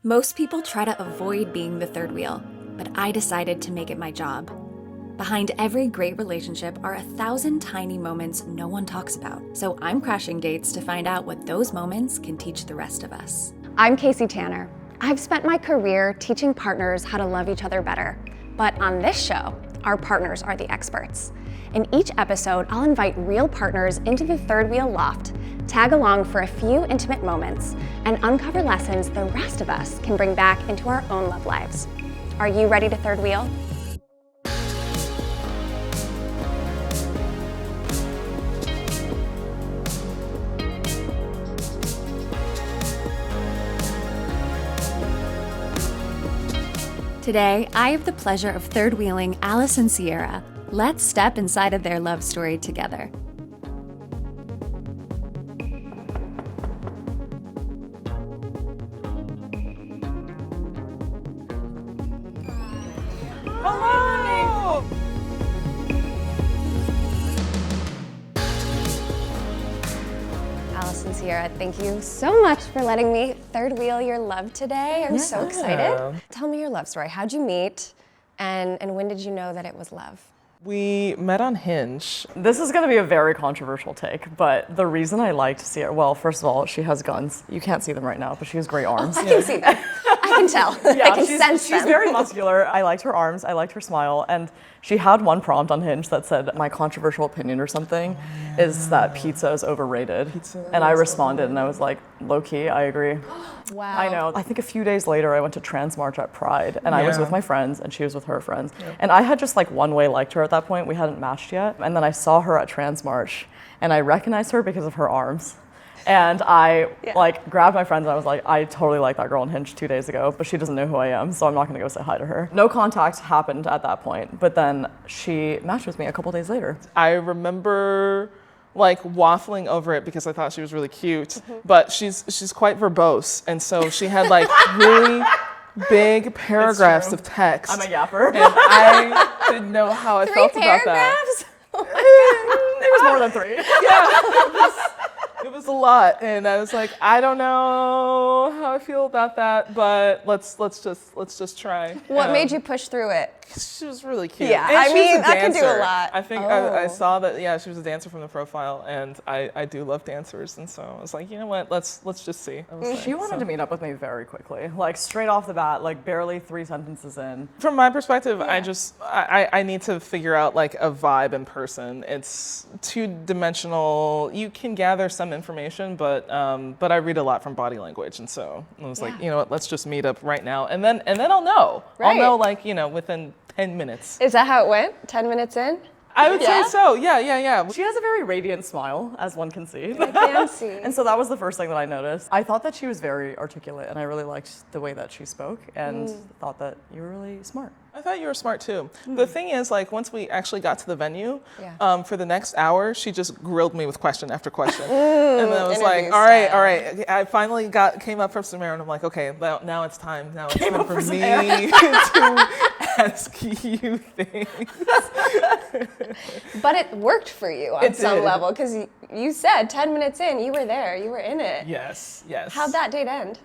Most people try to avoid being the third wheel, but I decided to make it my job. Behind every great relationship are 1,000 tiny moments no one talks about. So I'm crashing dates to find out what those moments can teach the rest of us. I'm Casey Tanner. I've spent my career teaching partners how to love each other better. But on this show, our partners are the experts. In each episode, I'll invite real partners into the third wheel loft, tag along for a few intimate moments, and uncover lessons the rest of us can bring back into our own love lives. Are you ready to third wheel? Today, I have the pleasure of third wheeling Alice and Sierra. Let's step inside of their love story together. Hello! Alice and Sierra, thank you so much for letting me third wheel your love today. I'm so excited. Tell me your love story. How'd you meet, and when did you know that it was love? We met on Hinge. This is going to be a very controversial take, but the reason I liked Sierra, well, first of all, she has guns. You can't see them right now, but she has great arms. I can see them. I can tell. I can sense them. She's very muscular. I liked her arms. I liked her smile. And she had one prompt on Hinge that said, my controversial opinion or something is that pizza is overrated. And I responded and I was like, low key, I agree. Wow. I know. I think a few days later, I went to Trans March at Pride, and I was with my friends, and she was with her friends. And I had just like one way liked her at that point. We hadn't matched yet. And then I saw her at Trans March, and I recognized her because of her arms. And I like grabbed my friends and I was like, I totally like that girl on Hinge 2 days ago, but she doesn't know who I am, so I'm not gonna go say hi to her. No contact happened at that point, but then she matched with me a couple days later. I remember like waffling over it because I thought she was really cute, but she's quite verbose, and so she had like really big paragraphs of text. I'm a yapper. And I didn't know how I felt about that. 3 paragraphs? It was more than 3. It was a lot, and I was like, I don't know how I feel about that, but let's just try. What made you push through it? She was really cute. Yeah, And I she mean, was a that can do a dancer. lot. I think I saw that, she was a dancer from the profile, and I do love dancers, and so I was like, you know what, let's just see. She wanted to meet up with me very quickly, like straight off the bat, like barely 3 sentences in. From my perspective, I need to figure out like a vibe in person. It's 2-dimensional. You can gather some information, but I read a lot from body language, and so I was like, you know what, let's just meet up right now, and then I'll know. Right. I'll know like, within 10 minutes. Is that how it went? 10 minutes in? I would say so. Yeah. She has a very radiant smile, as one can see. I can see. And so that was the first thing that I noticed. I thought that she was very articulate, and I really liked the way that she spoke, and thought that you were really smart. I thought you were smart too. The thing is, like, once we actually got to the venue, Yeah. for the next hour, she just grilled me with question after question. And then I was like, interview all right. style. I finally came up from Samara, and I'm like, okay, now it's time. Now it's time for me to ask you things. But it worked for you on some level, because you said 10 minutes in, you were there, you were in it. Yes. How'd that date end?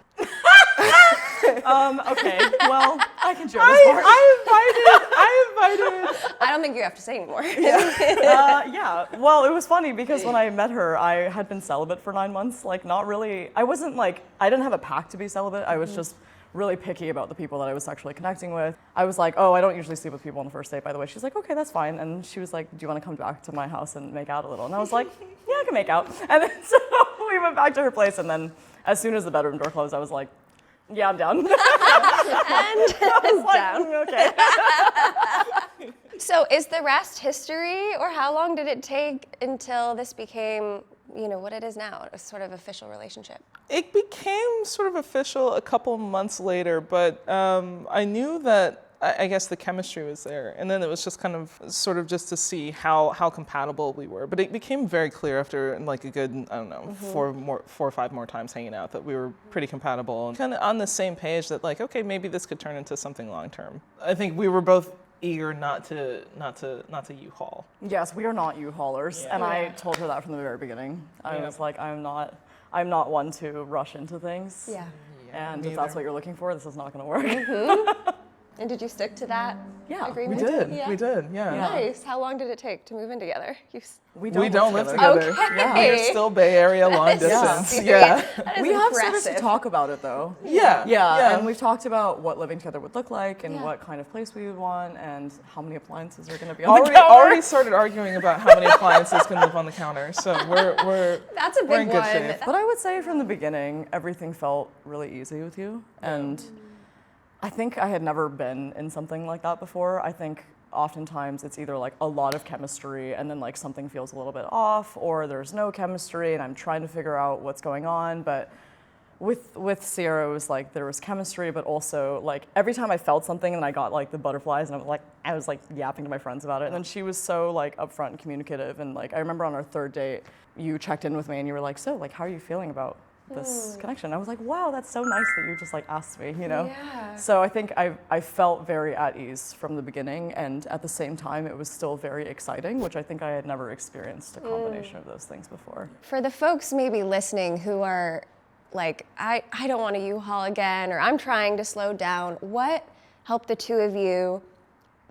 Okay, well, I can joke this part. I invited. I don't think you have to say anymore. Yeah, well, it was funny because when I met her, I had been celibate for 9 months. Like, not really, I didn't have a pact to be celibate. I was just really picky about the people that I was sexually connecting with. I was like, oh, I don't usually sleep with people on the first date, by the way. She's like, okay, that's fine. And she was like, do you want to come back to my house and make out a little? And I was like, yeah, I can make out. And then so we went back to her place, and then as soon as the bedroom door closed, I was like, yeah, I'm down. And down. Okay. So is the rest history, or how long did it take until this became, what it is now, a sort of official relationship? It became sort of official a couple months later, but I knew that I guess the chemistry was there, and then it was just kind of sort of just to see how compatible we were. But it became very clear after like a good, I don't know, 4 or 5 more times hanging out that we were pretty compatible and kind of on the same page that like, okay, maybe this could turn into something long term. I think we were both eager not to U-Haul. Yes, we are not U-Haulers, and I told her that from the very beginning. I was like, I'm not one to rush into things. Yeah. And if that's what you're looking for, this is not going to work. And did you stick to that Yeah, we agreement? We did, yeah. Nice. How long did it take to move in together? We don't live together. Okay. Yeah. We're still Bay Area long distance. Serious. Yeah. That is We have started impressive. to talk about it though. Yeah. And we've talked about what living together would look like and what kind of place we would want and how many appliances are going to be on the counter. Already started arguing about how many appliances can live on the counter. So we're That's a we're big in good one. shape. But I would say from the beginning, everything felt really easy with you. And I think I had never been in something like that before. I think oftentimes it's either like a lot of chemistry and then like something feels a little bit off, or there's no chemistry and I'm trying to figure out what's going on. But with Sierra, it was like there was chemistry, but also like every time I felt something and I got like the butterflies and I was like yapping to my friends about it. And then she was so like upfront and communicative. And like I remember on our third date, you checked in with me and you were like, so like how are you feeling about this connection? I was like, wow, that's so nice that you just like asked me, you know? Yeah. So I think I felt very at ease from the beginning, and at the same time it was still very exciting, which I think I had never experienced a combination of those things before. For the folks maybe listening who are like, I don't want to U-Haul again, or I'm trying to slow down, what helped the two of you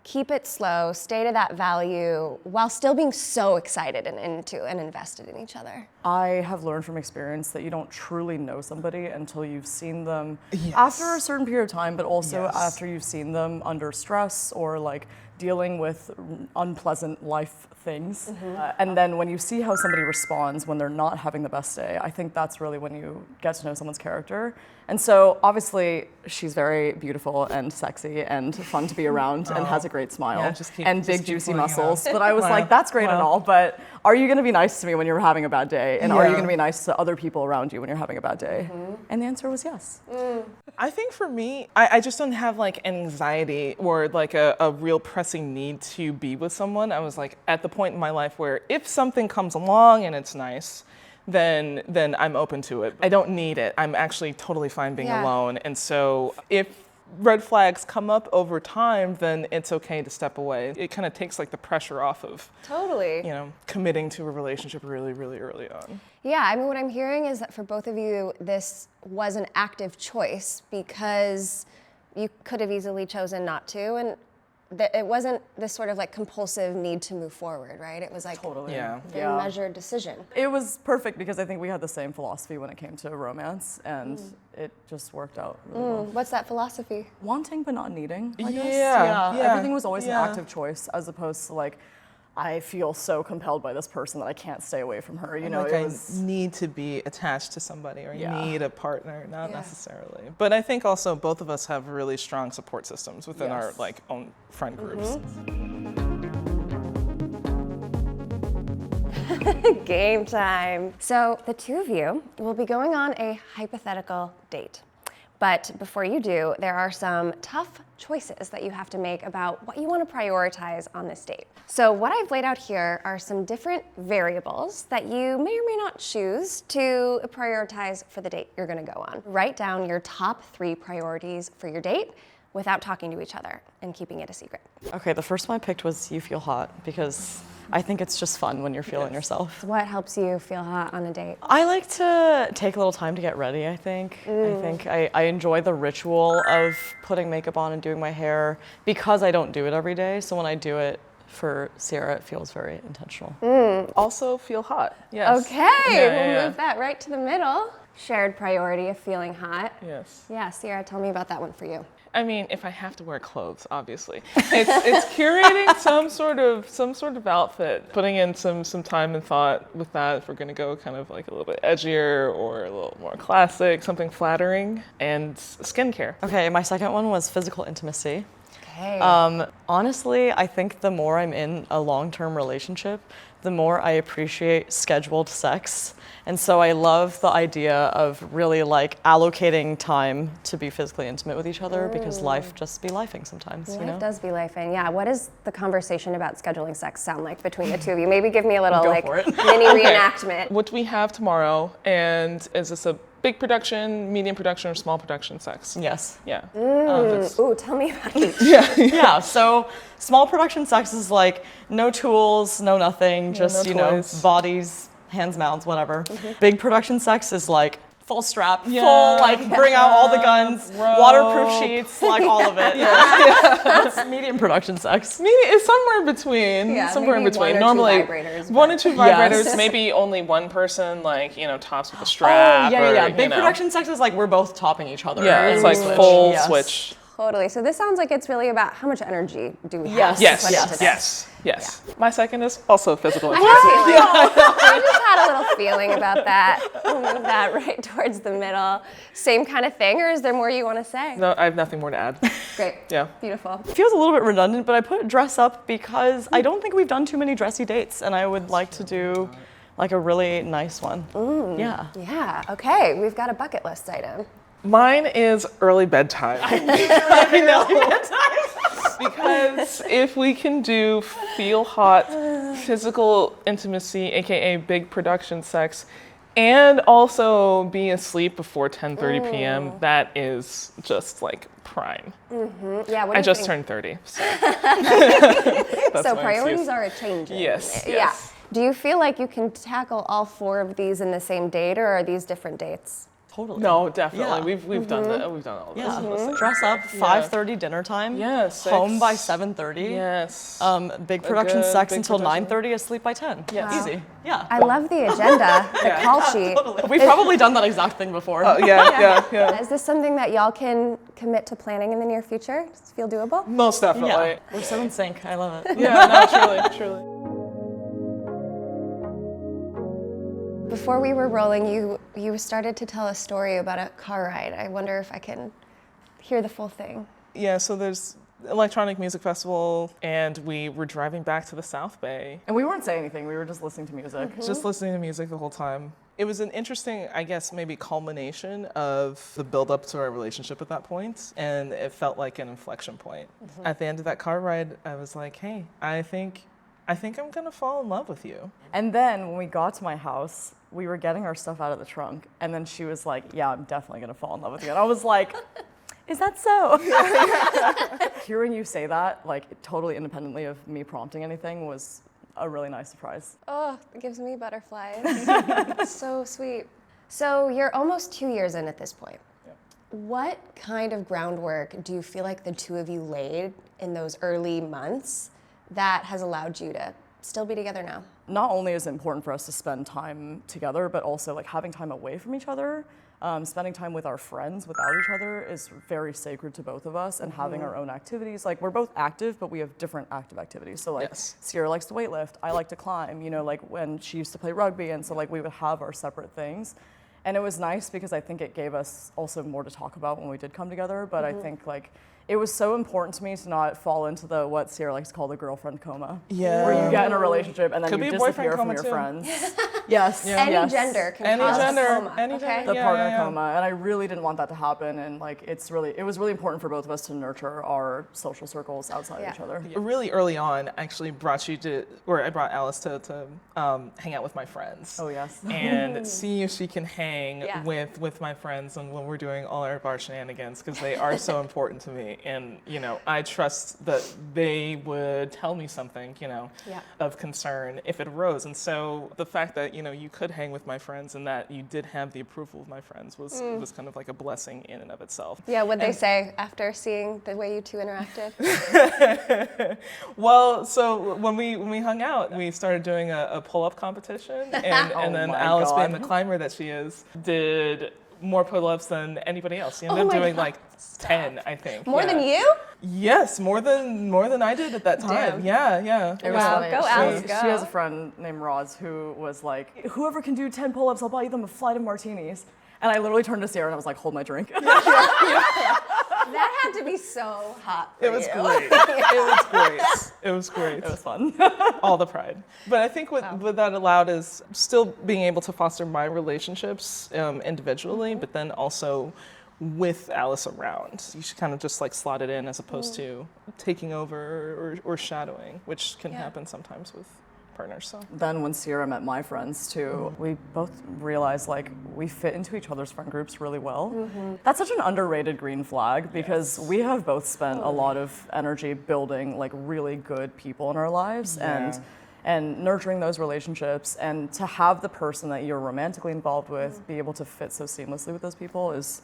keep it slow, stay to that value, while still being so excited and into and invested in each other? I have learned from experience that you don't truly know somebody until you've seen them after a certain period of time, but also after you've seen them under stress or like dealing with unpleasant life things. And then when you see how somebody responds when they're not having the best day, I think that's really when you get to know someone's character. And so obviously she's very beautiful and sexy and fun to be around and has a great smile and big juicy muscles. But I was like, that's great and all, but are you gonna be nice to me when you're having a bad day? And are you gonna be nice to other people around you when you're having a bad day? And the answer was yes. I think for me, I just don't have like anxiety or like a real pressing need to be with someone. I was like at the point in my life where if something comes along and it's nice, then I'm open to it. I don't need it. I'm actually totally fine being alone. And so if red flags come up over time, then it's okay to step away. It kind of takes like the pressure off of committing to a relationship really, really early on. Yeah, I mean, what I'm hearing is that for both of you, this was an active choice because you could have easily chosen not to, and it wasn't this sort of like compulsive need to move forward, right? It was like a very measured decision. It was perfect because I think we had the same philosophy when it came to romance, and it just worked out really well. What's that philosophy? Wanting but not needing, I guess. Yeah. Everything was always an active choice as opposed to like, I feel so compelled by this person that I can't stay away from her. You know, like it I was need to be attached to somebody or need a partner, not necessarily. But I think also both of us have really strong support systems within our like own friend groups. Game time. So the two of you will be going on a hypothetical date. But before you do, there are some tough choices that you have to make about what you want to prioritize on this date. So what I've laid out here are some different variables that you may or may not choose to prioritize for the date you're going to go on. Write down your top 3 priorities for your date without talking to each other and keeping it a secret. Okay, the first one I picked was you feel hot because I think it's just fun when you're feeling yourself. What helps you feel hot on a date? I like to take a little time to get ready, I think. I enjoy the ritual of putting makeup on and doing my hair because I don't do it every day. So when I do it for Sierra, it feels very intentional. Also feel hot. Yes. Okay, we'll move that right to the middle. Shared priority of feeling hot. Yes. Yeah, Sierra, tell me about that one for you. I mean, if I have to wear clothes, obviously, it's curating some sort of outfit, putting in some time and thought with that. If we're gonna go kind of like a little bit edgier or a little more classic, something flattering, and skincare. Okay, my second one was physical intimacy. Okay. Honestly, I think the more I'm in a long-term relationship, the more I appreciate scheduled sex. And so I love the idea of really like allocating time to be physically intimate with each other because life just be lifing sometimes, you know? Life does be lifing, yeah. What does the conversation about scheduling sex sound like between the two of you? Maybe give me a little like mini reenactment. What do we have tomorrow, and is this a big production, medium production, or small production sex? Yes. Yeah. Ooh, tell me about each. Yeah, so small production sex is like no tools, no nothing, just, no you know, toys. bodies, hands, mouths, whatever. Big production sex is like full strap, Yeah. full like bring out all the guns, Rope. waterproof sheets, like all of it. Yeah. That's medium production sex. It's somewhere between. Yeah, somewhere in maybe between. one or two Normally, vibrators, one but- or two Yes. vibrators. Maybe only one person, like tops with a Oh, strap. yeah. Or, Big production sex is like we're both topping each other. Yeah, it's and like we switch. full Yes. switch. Totally. So this sounds like it's really about how much energy do we have Yes. to Yes, put into this. yes. My second is also physical I intimacy. just had a little feeling about that. We'll move that right towards the middle. Same kind of thing, or is there more you want to say? No, I have nothing more to add. Great. Yeah. Beautiful. It feels a little bit redundant, but I put dress up because I don't think we've done too many dressy dates, and I would like to do like a really nice one. Yeah. Yeah. Okay. We've got a bucket list item. Mine is early bedtime. Because if we can do feel hot physical intimacy, aka big production sex, and also be asleep before 10:30 p.m., that is just like prime. Yeah. What do I you just think? turned 30. So, So priorities are changing. Yes, Yeah. yes. Do you feel like you can tackle all 4 of these in the same date, or are these different dates? Totally. No, definitely. Yeah. We've done that. We've done all this. in the same- Dress up, 5:30 dinner time. Yes, Home by 6. 7:30. Yes. Big production good sex big until production. 9:30, asleep by 10. Yes. Easy. Yeah. I love the agenda, the call sheet. We've probably done that exact thing before. Yeah. Is this something that y'all can commit to planning in the near future? Does it feel doable? Most definitely. Yeah. We're so in sync. I love it. Yeah, no, truly. Before we were rolling, you started to tell a story about a car ride. I wonder if I can hear the full thing. Yeah, so there's electronic music festival, and we were driving back to the South Bay, And we weren't saying anything. We were just listening to music. just listening to music the whole time. It was an interesting, I guess, maybe culmination of the build-up to our relationship at that point, and it felt like an inflection point. At the end of that car ride, I was like, hey, I think I'm gonna fall in love with you. And then when we got to my house, we were getting our stuff out of the trunk, and then she was like, yeah, I'm definitely gonna fall in love with you. And I was like, is that so? Hearing you say that, like totally independently of me prompting anything, was a really nice surprise. Oh, it gives me butterflies. So sweet. So you're almost 2 years in at this point. What kind of groundwork do you feel like the two of you laid in those early months that has allowed you to still be together now? Not only is it important for us to spend time together, but also like having time away from each other. Spending time with our friends without each other is very sacred to both of us, and having our own activities. Like, we're both active, but we have different active activities. So like, Yes. Sierra likes to weightlift, I like to climb, like when she used to play rugby, and so like we would have our separate things. And it was nice because I think it gave us also more to talk about when we did come together, but I think like, it was so important to me to not fall into what Sierra likes to call the girlfriend coma. Yeah. Where you get in a relationship and then Could you be a boyfriend disappear from coma your too. friends. Yes. Any yes. gender can Any cause gender, a coma. any okay? gender. The Yeah, partner yeah, yeah. coma, and I really didn't want that to happen. And like, it was really important for both of us to nurture our social circles outside of each other. Really early on, I actually brought I brought Alice to hang out with my friends. Oh yes. And see if she can hang Yeah. with my friends and when we're doing all our bar shenanigans, because they are so important to me. And I trust that they would tell me something, Yeah. of concern if it arose. And so the fact that you could hang with my friends and that you did have the approval of my friends was kind of like a blessing in and of itself. Yeah, what'd they say after seeing the way you two interacted? Well, so when we hung out, we started doing a pull-up competition, and Oh then my Alice, being the God. climber that she is, did more pull-ups than anybody else. She ended Oh up my doing God. like 10, I think. More Yeah. than you? Yes, more than I did at that time. Damn. Yeah. It was Wow, funny. go she, Alice, she go. has a friend named Roz who was like, whoever can do 10 pull-ups, I'll buy them a flight of martinis. And I literally turned to Sierra and I was like, hold my drink. That had to be so hot for It was you. great. It was great. It was great. It was fun. All the pride. But I think what that allowed is still being able to foster my relationships individually, but then also with Alice around. You should kind of just like slot it in as opposed to taking over or shadowing, which can happen sometimes with partners. So Then when Sierra met my friends too, we both realized like we fit into each other's friend groups really well. That's such an underrated green flag because we have both spent a lot of energy building like really good people in our lives, and and nurturing those relationships, and to have the person that you're romantically involved with be able to fit so seamlessly with those people is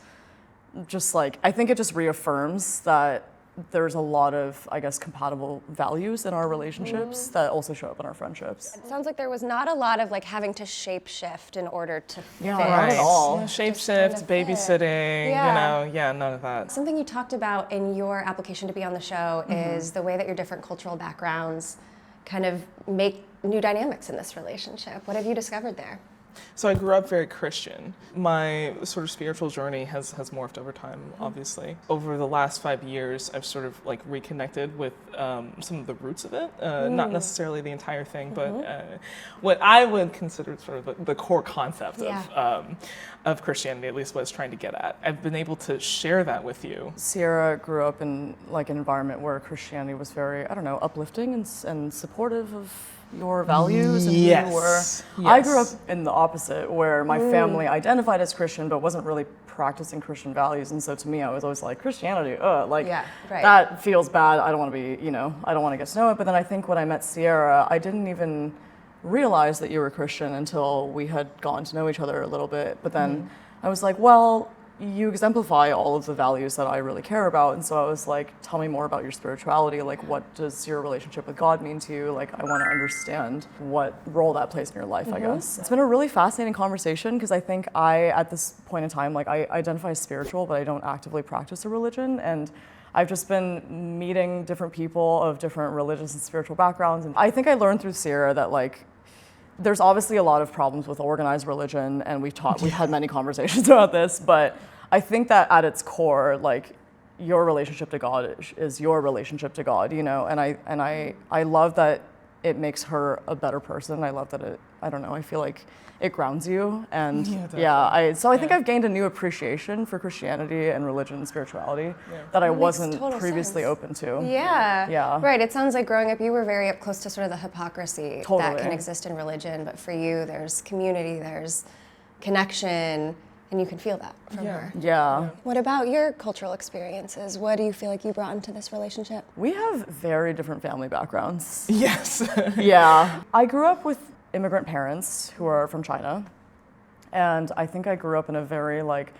just like, I think it just reaffirms that there's a lot of, I guess, compatible values in our relationships that also show up in our friendships. It sounds like there was not a lot of like having to shape shift in order to fit. Not at all. Shapeshift, babysitting, none of that. Something you talked about in your application to be on the show is the way that your different cultural backgrounds kind of make new dynamics in this relationship. What have you discovered there? So I grew up very Christian. My sort of spiritual journey has morphed over time, obviously. Over the last 5 years, I've sort of like reconnected with some of the roots of it. Not necessarily the entire thing, but what I would consider sort of the core concept of Christianity, at least what it's trying to get at. I've been able to share that with you. Sierra grew up in like an environment where Christianity was very, I don't know, uplifting and supportive of your values and who you were. I grew up in the opposite, where my family identified as Christian but wasn't really practicing Christian values, and so to me I was always like, Christianity, that feels bad, I don't want to be, I don't want to get to know it. But then I think when I met Sierra, I didn't even realize that you were Christian until we had gotten to know each other a little bit. But then I was like, well, you exemplify all of the values that I really care about. And so I was like, tell me more about your spirituality. Like, what does your relationship with God mean to you? Like, I want to understand what role that plays in your life, I guess. It's been a really fascinating conversation because I think at this point in time, like, I identify as spiritual, but I don't actively practice a religion. And I've just been meeting different people of different religious and spiritual backgrounds. And I think I learned through Sierra that, like, there's obviously a lot of problems with organized religion, and we've had many conversations about this, but I think that at its core, like, your relationship to God is your relationship to God, and I love that it makes her a better person. I love that I feel like it grounds you, and I think I've gained a new appreciation for Christianity and religion and spirituality that I wasn't previously open to. Yeah. Right. It sounds like growing up you were very up close to sort of the hypocrisy that can exist in religion, but for you there's community, there's connection, and you can feel that from her. Yeah. What about your cultural experiences? What do you feel like you brought into this relationship? We have very different family backgrounds. Yes. Yeah. I grew up with immigrant parents who are from China, and I think I grew up in a very like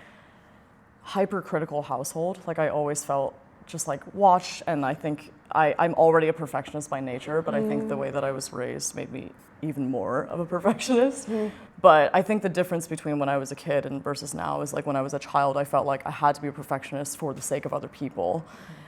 hypercritical household. Like, I always felt just like watched, and I think I'm already a perfectionist by nature, but I think the way that I was raised made me even more of a perfectionist. But I think the difference between when I was a kid and versus now is, like, when I was a child, I felt like I had to be a perfectionist for the sake of other people.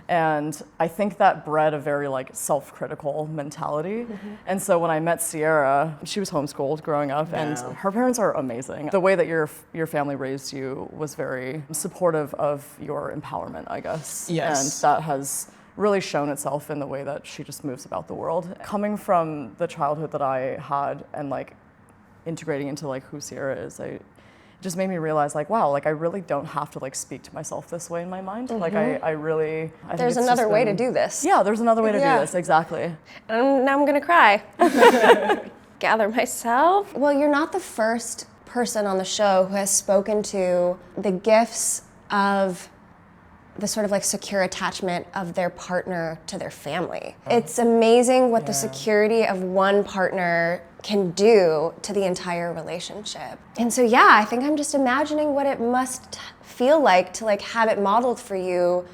And I think that bred a very like self-critical mentality. And so when I met Sierra, she was homeschooled growing up, and her parents are amazing. The way that your family raised you was very supportive of your empowerment, I guess. Yes. And that has really shown itself in the way that she just moves about the world. Coming from the childhood that I had and like integrating into like who Sierra is, it just made me realize, like, wow, like, I really don't have to like speak to myself this way in my mind. Like, I really, I There's think it's another just way been- to do this. Yeah, there's another way to do this, exactly. Now I'm gonna cry. Gather myself. Well, you're not the first person on the show who has spoken to the gifts of the sort of like secure attachment of their partner to their family. It's amazing what the security of one partner can do to the entire relationship. And so I think I'm just imagining what it must feel like to like have it modeled for you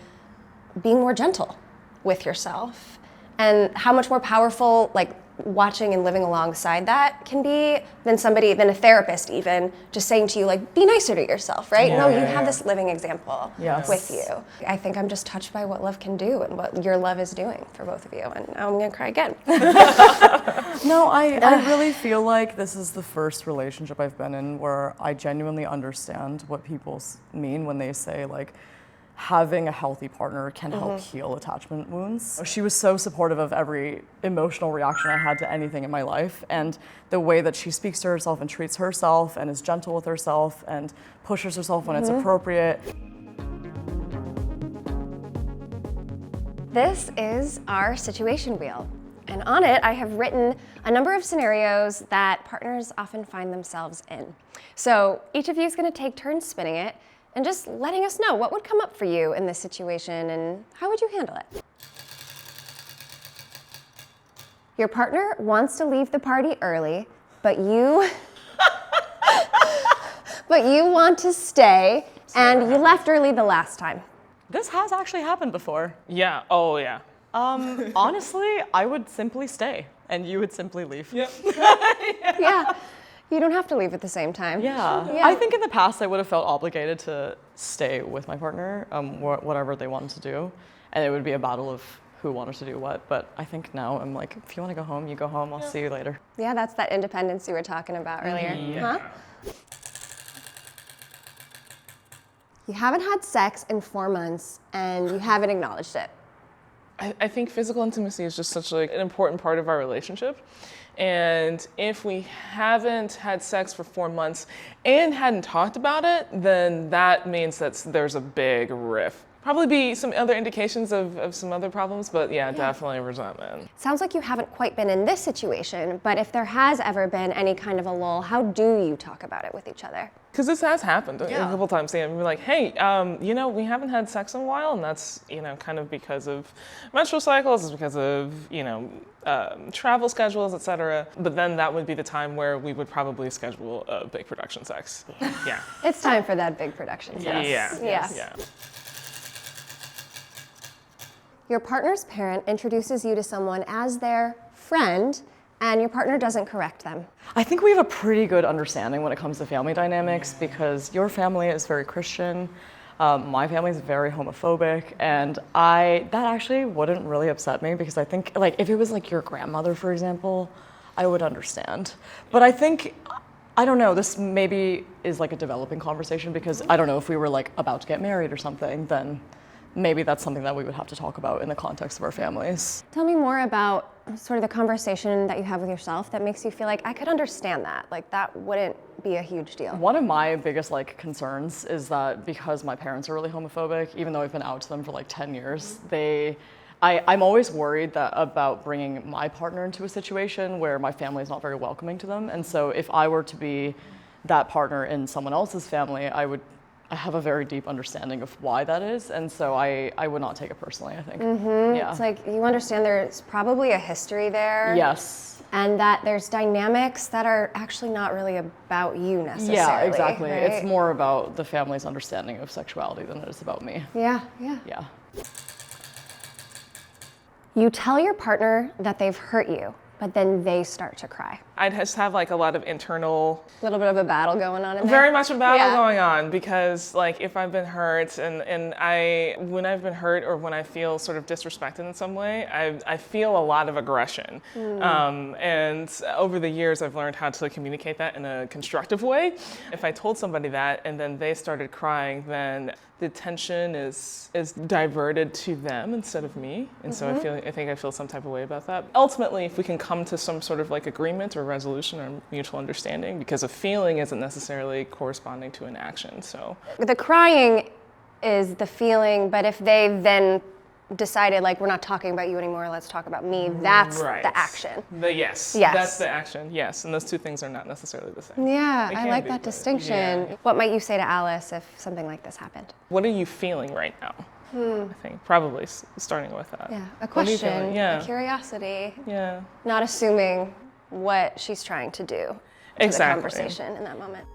being more gentle with yourself, and how much more powerful like watching and living alongside that can be than a therapist even just saying to you like, be nicer to yourself, right? You have this living example with you. I think I'm just touched by what love can do and what your love is doing for both of you, and now I'm gonna cry again. No, I really feel like this is the first relationship I've been in where I genuinely understand what people mean when they say like, having a healthy partner can help heal attachment wounds. She was so supportive of every emotional reaction I had to anything in my life, and the way that she speaks to herself and treats herself and is gentle with herself and pushes herself when it's appropriate. This is our situation wheel. And on it, I have written a number of scenarios that partners often find themselves in. So each of you is gonna take turns spinning it and just letting us know what would come up for you in this situation and how would you handle it. Your partner wants to leave the party early, but you want to stay, and you left early the last time. This has actually happened before. Yeah. Oh, yeah. Honestly, I would simply stay, and you would simply leave. Yep. Yeah, you don't have to leave at the same time. Yeah. I think in the past I would have felt obligated to stay with my partner, whatever they wanted to do, and it would be a battle of who wanted to do what. But I think now I'm like, if you want to go home, you go home. I'll see you later. Yeah, that's that independence you were talking about earlier. Yeah. Huh? You haven't had sex in 4 months, and you haven't acknowledged it. I think physical intimacy is just such like an important part of our relationship. And if we haven't had sex for 4 months and hadn't talked about it, then that means that there's a big rift. Probably be some other indications of some other problems, but yeah, definitely resentment. Sounds like you haven't quite been in this situation, but if there has ever been any kind of a lull, how do you talk about it with each other? Because this has happened a couple times. Yeah, we're like, hey, we haven't had sex in a while, and that's, kind of because of menstrual cycles, it's because of, travel schedules, etc. But then that would be the time where we would probably schedule a big production sex. Yeah. It's time for that big production. Yes. Yeah. Your partner's parent introduces you to someone as their friend, and your partner doesn't correct them. I think we have a pretty good understanding when it comes to family dynamics because your family is very Christian, my family is very homophobic, and that actually wouldn't really upset me because I think like if it was like your grandmother, for example, I would understand. But I think, I don't know, this maybe is like a developing conversation because I don't know if we were like about to get married or something, then maybe that's something that we would have to talk about in the context of our families. Tell me more about sort of the conversation that you have with yourself that makes you feel like I could understand that. Like that wouldn't be a huge deal. One of my biggest concerns is that because my parents are really homophobic, even though I've been out to them for like 10 years, I'm always worried about bringing my partner into a situation where my family is not very welcoming to them. And so if I were to be that partner in someone else's family, I have a very deep understanding of why that is, and so I would not take it personally, I think. Mm-hmm. Yeah. It's like you understand there's probably a history there. Yes. And that there's dynamics that are actually not really about you necessarily. Yeah, exactly. Right? It's more about the family's understanding of sexuality than it is about me. Yeah. Yeah. You tell your partner that they've hurt you, but then they start to cry. I'd just have like a lot of internal, A little bit of a battle going on in there. very much a battle going on because like if I've been hurt when I've been hurt or when I feel sort of disrespected in some way, I feel a lot of aggression. And over the years, I've learned how to communicate that in a constructive way. If I told somebody that and then they started crying, then the attention is diverted to them instead of me. And so I think I feel some type of way about that. Ultimately, if we can come to some sort of like agreement or resolution or mutual understanding, because a feeling isn't necessarily corresponding to an action. So The crying is the feeling, but if they then decided like we're not talking about you anymore, let's talk about me, that's the action. Yes, Yes. that's the action, yes. And those two things are not necessarily the same. Yeah, They I can like be, that but distinction. yeah. What might you say to Alice if something like this happened? What are you feeling right now? I think probably starting with that. Yeah, a What are you feeling? question, Yeah. a curiosity, Yeah. not assuming what she's trying to do to Exactly. the conversation in that moment.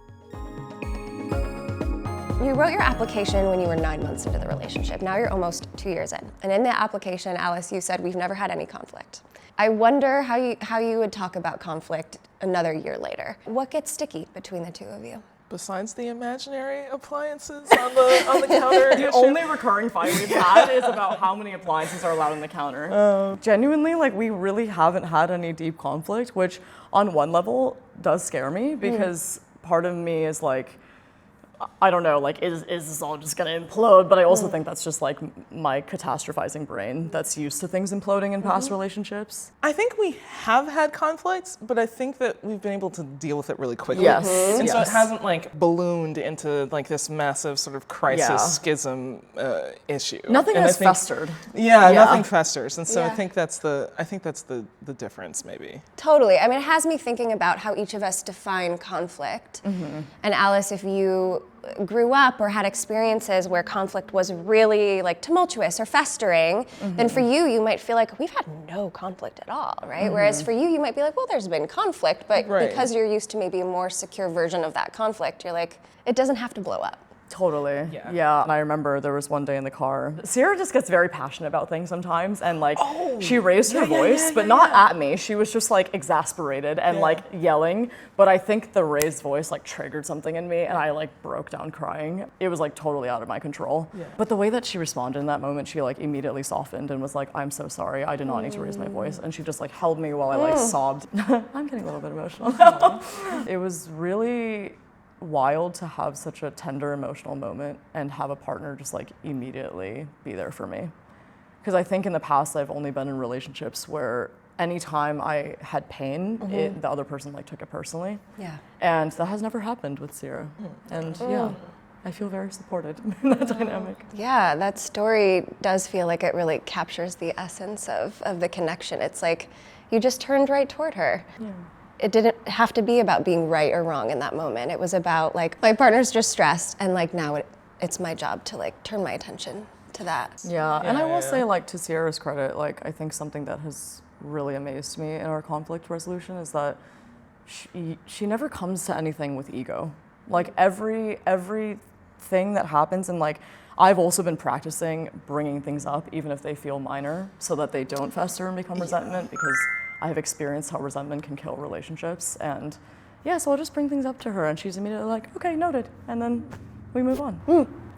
You wrote your application when you were 9 months into the relationship. Now you're almost 2 years in. And in the application, Alice, you said we've never had any conflict. I wonder how you would talk about conflict another year later. What gets sticky between the two of you? Besides the imaginary appliances on the counter. The only recurring fight we've had is about how many appliances are allowed on the counter. Genuinely, like we really haven't had any deep conflict, which on one level does scare me because part of me is like, I don't know, like, is this all just gonna implode? But I also think that's just like my catastrophizing brain that's used to things imploding in past relationships. I think we have had conflicts, but I think that we've been able to deal with it really quickly. Yes. And so it Yes. hasn't like ballooned into like this massive sort of crisis Yeah. schism issue. Nothing And I has think- festered. Yeah, Yeah. nothing festers. And so Yeah. I think that's the difference maybe. Totally. I mean, it has me thinking about how each of us define conflict. And Alice, if you grew up or had experiences where conflict was really like tumultuous or festering, then for you, you might feel like we've had no conflict at all, right? Whereas for you might be like, well, there's been conflict, but because you're used to maybe a more secure version of that conflict, you're like, it doesn't have to blow up. Totally. Yeah. And I remember there was one day in the car. Sierra just gets very passionate about things sometimes, and like she raised her voice, but not at me. She was just like exasperated and like yelling. But I think the raised voice like triggered something in me, and I like broke down crying. It was like totally out of my control. But the way that she responded in that moment, she like immediately softened and was like, "I'm so sorry. I did not need to raise my voice." And she just like held me while I like sobbed. I'm getting a little bit emotional. It was really wild to have such a tender emotional moment and have a partner just like immediately be there for me. Because I think in the past I've only been in relationships where anytime I had pain, the other person like took it personally. Yeah. And that has never happened with Sierra. And yeah, I feel very supported in that dynamic. Yeah, that story does feel like it really captures the essence of the connection. It's like you just turned right toward her. Yeah. It didn't have to be about being right or wrong in that moment. It was about like, my partner's just stressed, and like now it's my job to like turn my attention to that. Yeah, and I will say, like, to Sierra's credit, like I think something that has really amazed me in our conflict resolution is that she never comes to anything with ego. Like everything that happens, and like I've also been practicing bringing things up even if they feel minor, so that they don't fester and become resentment, because I've experienced how resentment can kill relationships. And yeah, so I'll just bring things up to her and she's immediately like, okay, noted. And then we move on.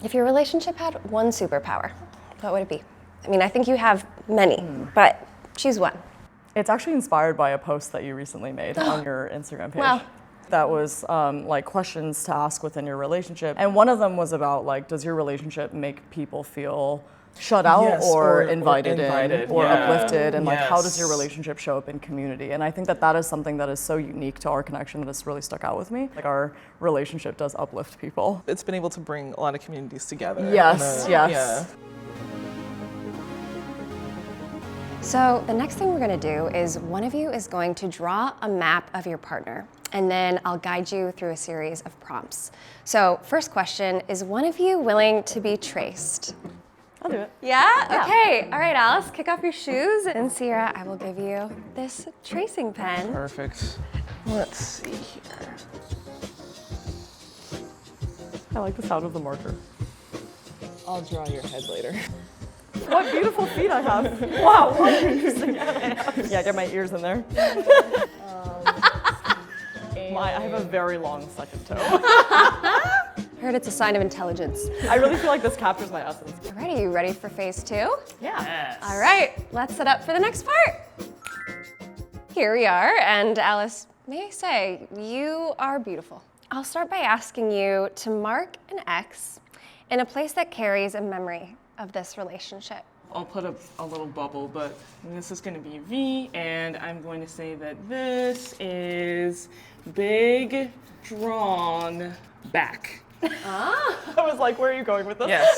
If your relationship had one superpower, what would it be? I mean, I think you have many, but choose one. It's actually inspired by a post that you recently made on your Instagram page. Wow. That was like questions to ask within your relationship. And one of them was about like, does your relationship make people feel shut out or invited in or uplifted, and like how does your relationship show up in community? And I think that is something that is so unique to our connection that has really stuck out with me. Like our relationship does uplift people. It's been able to bring a lot of communities together. Yes. Yeah. So the next thing we're gonna do is one of you is going to draw a map of your partner, and then I'll guide you through a series of prompts. So first question, is one of you willing to be traced? I'll do it. Yeah? Okay. All right, Alice, kick off your shoes. And Sierra, I will give you this tracing pen. Perfect. Let's see here. I like the sound of the marker. I'll draw your head later. What beautiful feet I have. Wow, what interesting. Yeah, get my ears in there. I have a very long second toe. Heard it's a sign of intelligence. I really feel like this captures my essence. All right, are you ready for phase 2? Yeah. Yes. All right, let's set up for the next part. Here we are, and Alice, may I say, you are beautiful. I'll start by asking you to mark an X in a place that carries a memory of this relationship. I'll put a little bubble, but this is going to be V, and I'm going to say that this is big, drawn back. I was like, where are you going with this? Yes.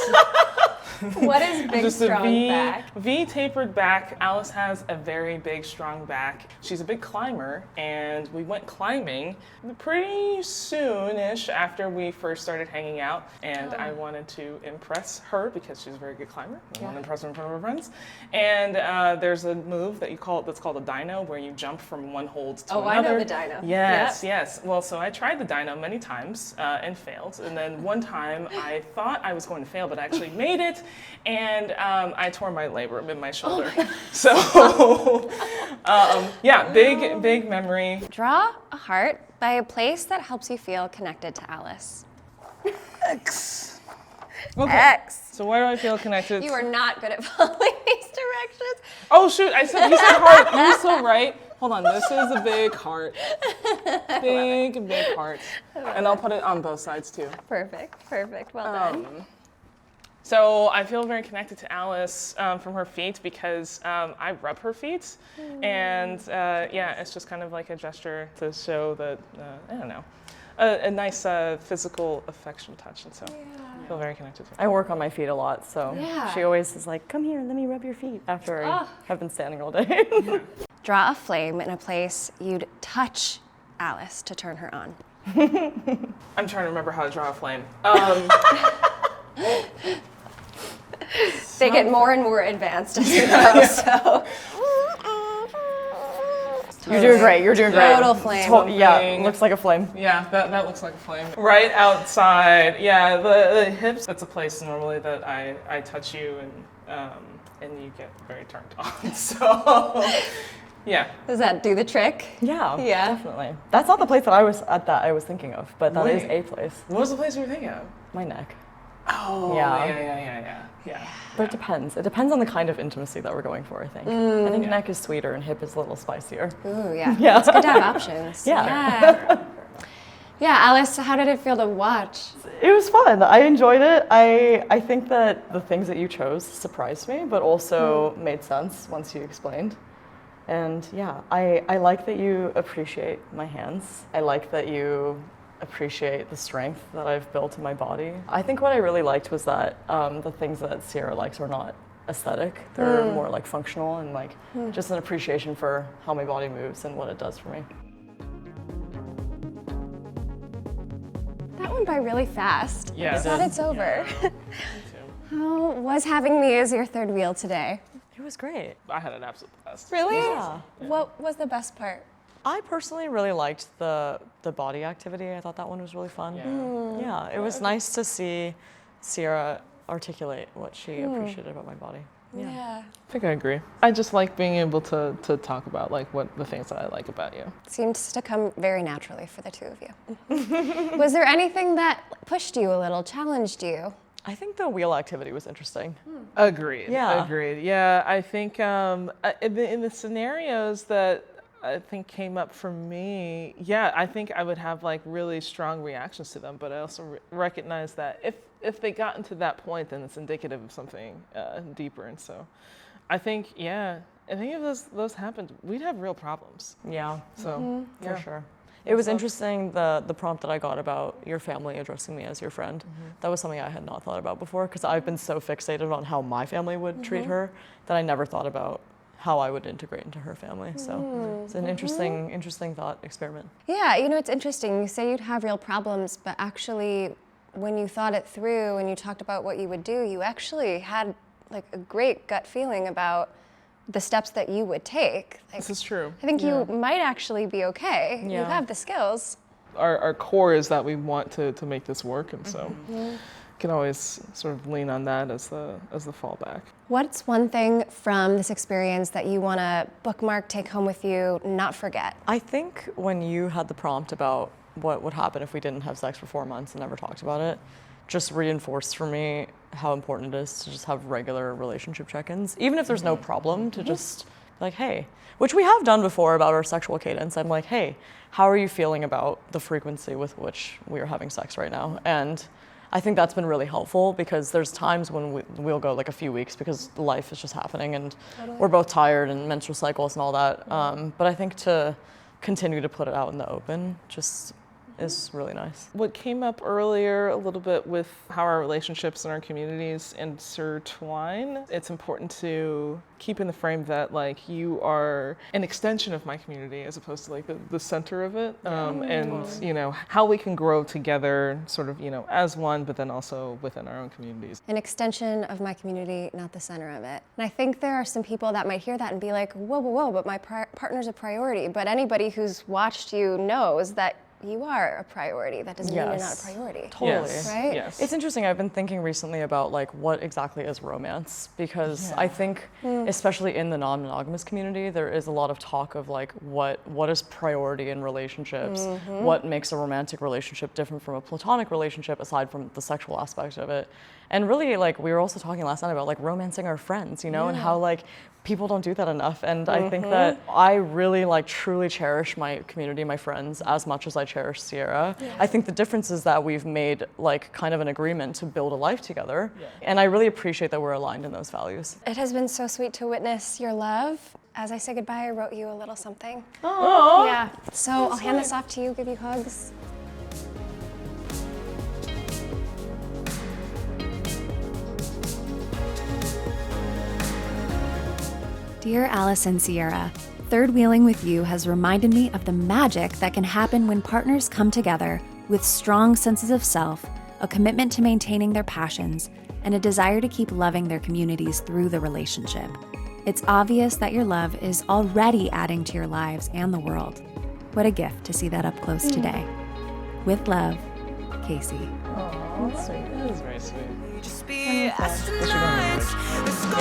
What is big, Just strong a V, back? V tapered back. Alice has a very big, strong back. She's a big climber, and we went climbing pretty soon-ish after we first started hanging out, and I wanted to impress her because she's a very good climber. I want to impress her in front of her friends. And there's a move that's called a dyno, where you jump from one hold to another. I know the dyno. Yes, yes. Well, so I tried the dyno many times and failed. And then one time I thought I was going to fail, but I actually made it. And I tore my labrum in my shoulder. So, yeah, big memory. Draw a heart by a place that helps you feel connected to Alice. X. Okay. X. So where do I feel connected? You are not good at following these directions. Oh shoot! You said heart. You're so right. Hold on. This is a big heart. Big heart. And I'll put it on both sides too. Perfect. Well done. So I feel very connected to Alice from her feet because I rub her feet, and yeah, it's just kind of like a gesture to show that I don't know, a nice physical affection touch, and so I feel very connected to her. I work on my feet a lot, so Yeah. she always is like, come here, let me rub your feet after I have been standing all day. Draw a flame in a place you'd touch Alice to turn her on. I'm trying to remember how to draw a flame. They get more and more advanced as we go, so. You're doing great. You're doing great. Total flame. Yeah, looks like a flame. Yeah, that looks like a flame. Right outside. Yeah, the hips. That's a place normally that I touch you and you get very turned on. So, yeah. Does that do the trick? Yeah, Yeah. definitely. That's not the place that I was thinking of, but that is Wait. a place. What was the place you were thinking of? My neck. Oh, Yeah. yeah. But it depends. It depends on the kind of intimacy that we're going for, I think. I think neck is sweeter and hip is a little spicier. Ooh, yeah. Yeah. It's good to have options. Yeah. Yeah, Alice, how did it feel to watch? It was fun. I enjoyed it. I think that the things that you chose surprised me, but also made sense once you explained. And yeah, I like that you appreciate my hands. I like that you appreciate the strength that I've built in my body. I think what I really liked was that the things that Sierra likes are not aesthetic. They're more like functional and like just an appreciation for how my body moves and what it does for me. That went by really fast. Yeah. I thought it's over. How was having me as your third wheel today? It was great. I had an absolute blast. Really? Yeah. What was the best part? I personally really liked the body activity. I thought that one was really fun. Yeah, it was nice to see Sierra articulate what she appreciated about my body. Yeah. I think I agree. I just like being able to talk about like what the things that I like about you. Seems to come very naturally for the two of you. Was there anything that pushed you a little, challenged you? I think the wheel activity was interesting. Agreed. Yeah. Agreed. Yeah, I think in the scenarios that I think came up for me, yeah, I think I would have like really strong reactions to them, but I also recognize that if they gotten to that point, then it's indicative of something deeper. And so I think, yeah, I think if those happened, we'd have real problems. Yeah, So for sure. It was interesting, the prompt that I got about your family addressing me as your friend. That was something I had not thought about before, because I've been so fixated on how my family would treat her that I never thought about how I would integrate into her family. So it's an interesting thought experiment. Yeah, you know, it's interesting. You say you'd have real problems, but actually, when you thought it through and you talked about what you would do, you actually had like a great gut feeling about the steps that you would take. Like, this is true. I think you might actually be okay. You Yeah. have the skills. Our core is that we want to make this work, and so can always sort of lean on that as the fallback. What's one thing from this experience that you want to bookmark, take home with you, not forget? I think when you had the prompt about what would happen if we didn't have sex for 4 months and never talked about it, just reinforced for me how important it is to just have regular relationship check-ins, even if there's no problem, to just be like, hey, which we have done before about our sexual cadence. I'm like, hey, how are you feeling about the frequency with which we are having sex right now? And I think that's been really helpful, because there's times when we'll go like a few weeks because life is just happening and we're both tired and menstrual cycles and all that. But I think to continue to put it out in the open just is really nice. What came up earlier a little bit with how our relationships and our communities intertwine, it's important to keep in the frame that like you are an extension of my community as opposed to like the center of it. And you know, how we can grow together sort of, you know, as one, but then also within our own communities. An extension of my community, not the center of it. And I think there are some people that might hear that and be like, whoa, whoa, whoa, but my partner's a priority. But anybody who's watched you knows that you are a priority. That doesn't mean you're not a priority. Totally. Yes. Right? Yes. It's interesting. I've been thinking recently about like what exactly is romance, because I think especially in the non-monogamous community, there is a lot of talk of like what is priority in relationships, what makes a romantic relationship different from a platonic relationship aside from the sexual aspect of it. And really, like, we were also talking last night about like romancing our friends, you know, and how like people don't do that enough. And I think that I really like truly cherish my community, my friends, as much as I cherish Sierra. I think the difference is that we've made like kind of an agreement to build a life together. And I really appreciate that we're aligned in those values. It has been so sweet to witness your love. As I say goodbye, I wrote you a little something. Oh, Yeah. So I'll hand this off to you, give you hugs. Dear Alice and Sierra, Third wheeling with you has reminded me of the magic that can happen when partners come together with strong senses of self, a commitment to maintaining their passions, and a desire to keep loving their communities through the relationship. It's obvious that your love is already adding to your lives and the world. What a gift to see that up close today. With love, Casey. That's sweet. That is very sweet. Just be astronauts. Let's go